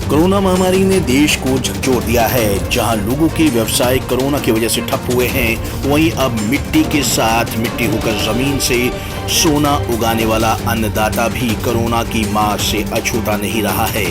Corona महामारी ने देश को झकझोर दिया है। जहां लोगों के व्यवसाय कोरोना की वजह से ठप हुए हैं, वहीं अब मिट्टी के साथ मिट्टी होकर जमीन से सोना उगाने वाला अन्नदाता भी कोरोना की मार से अछूता नहीं रहा है।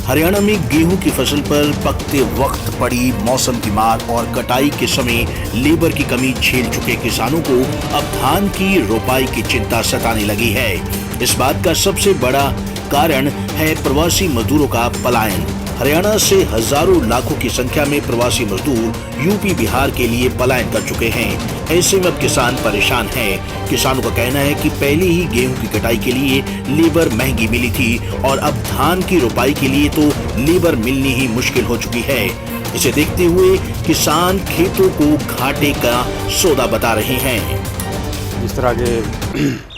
हरियाणा में गेहूं की फसल पर पकते वक्त पड़ी मौसम की मार और कटाई के समय लेबर की कमी झेल चुके किसानों को अब धान की रोपाई की चिंता सताने लगी है। इस बात का सबसे बड़ा कारण है प्रवासी मजदूरों का पलायन। हरियाणा से हजारों लाखों की संख्या में प्रवासी मजदूर यूपी बिहार के लिए पलायन कर चुके हैं। ऐसे में अब किसान परेशान हैं। किसानों का कहना है कि पहले ही गेहूं की कटाई के लिए लेबर महंगी मिली थी और अब धान की रोपाई के लिए तो लेबर मिलनी ही मुश्किल हो चुकी है। इसे देखते हुए किसान खेतों को घाटे का सौदा बता रहे हैं। इस तरह के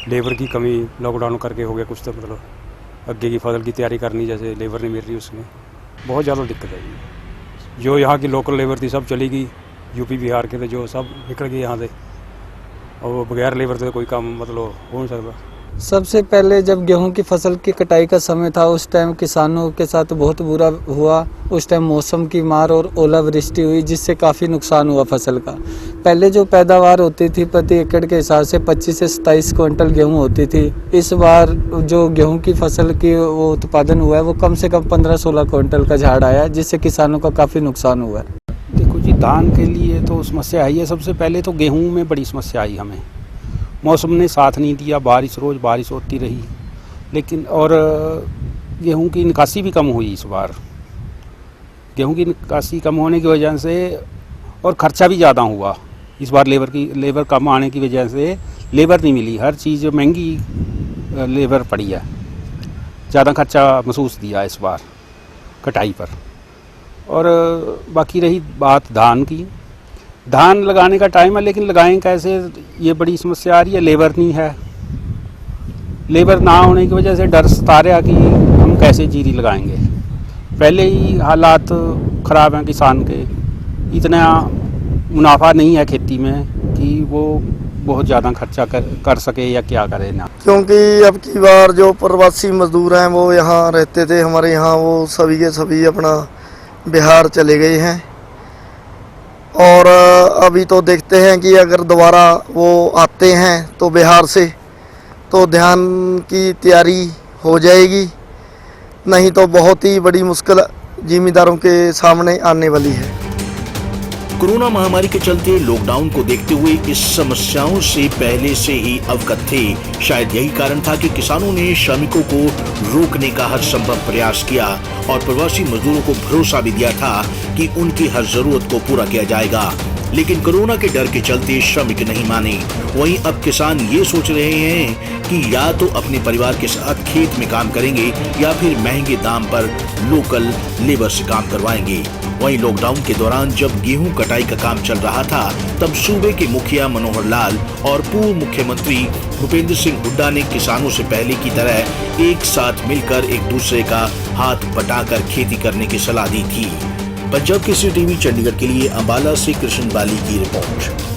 लेबर की कमी लॉकडाउन करके हो गया कुछ, तो मतलब आगे की फसल की तैयारी करनी, जैसे लेबर नहीं मिल रही, उसमें बहुत ज़्यादा दिक्कत है। जो यहाँ की लोकल लेबर थी सब चली गई, यूपी बिहार के थे जो सब निकल गए यहाँ से, और बगैर लेबर से कोई काम मतलब हो नहीं सकता। सबसे पहले जब गेहूं की फसल की कटाई का समय था, उस टाइम किसानों के साथ बहुत बुरा हुआ। उस टाइम मौसम की मार और ओलावृष्टि हुई, जिससे काफ़ी नुकसान हुआ फसल का। पहले जो पैदावार होती थी प्रति एकड़ के हिसाब से 25 से 27 क्विंटल गेहूं होती थी। इस बार जो गेहूं की फसल की वो उत्पादन हुआ है, वो कम से कम 15-16 क्विंटल का झाड़ आया, जिससे किसानों का काफ़ी नुकसान हुआ है। देखो जी, धान के लिए तो समस्या आई है। सबसे पहले तो गेहूं में बड़ी समस्या आई हमें। मौसम ने साथ नहीं दिया, रोज़ बारिश होती रही, लेकिन और गेहूं की निकासी भी कम हुई इस बार। गेहूं की निकासी कम होने की वजह से और ख़र्चा भी ज़्यादा हुआ इस बार। लेबर कम आने की वजह से लेबर नहीं मिली, हर चीज़ महंगी लेबर पड़ी है, ज़्यादा खर्चा महसूस दिया इस बार कटाई पर। और बाकी रही बात धान की, धान लगाने का टाइम है, लेकिन लगाएं कैसे, ये बड़ी समस्या आ रही है। लेबर नहीं है, लेबर ना होने की वजह से डर सता रहा कि हम कैसे जीरी लगाएंगे। पहले ही हालात ख़राब हैं किसान के, इतना मुनाफा नहीं है खेती में कि वो बहुत ज़्यादा खर्चा कर सके या क्या करे ना। क्योंकि अब की बार जो प्रवासी मजदूर हैं वो यहाँ रहते थे हमारे यहाँ, वो सभी के सभी अपना बिहार चले गए हैं। और अभी तो देखते हैं कि अगर दोबारा वो आते हैं तो बिहार से, तो धान की तैयारी हो जाएगी, नहीं तो बहुत ही बड़ी मुश्किल जिम्मेदारों के सामने आने वाली है। कोरोना महामारी के चलते लॉकडाउन को देखते हुए इस समस्याओं से पहले से ही अवगत थे। शायद यही कारण था कि किसानों ने श्रमिकों को रोकने का हर संभव प्रयास किया और प्रवासी मजदूरों को भरोसा भी दिया था कि उनकी हर जरूरत को पूरा किया जाएगा। लेकिन कोरोना के डर के चलते श्रमिक नहीं माने। वहीं अब किसान ये सोच रहे हैं कि या तो अपने परिवार के साथ खेत में काम करेंगे या फिर महंगे दाम पर लोकल लेबर से काम करवाएंगे। वहीं लॉकडाउन के दौरान जब गेहूं कटाई का काम चल रहा था, तब सूबे के मुखिया मनोहर लाल और पूर्व मुख्यमंत्री भूपेंद्र सिंह हुड्डा ने किसानों से पहले की तरह एक साथ मिलकर एक दूसरे का हाथ बटाकर खेती करने की सलाह दी थी। पंजाब केसरी टीवी चंडीगढ़ के लिए अंबाला से कृष्ण बाली की रिपोर्ट।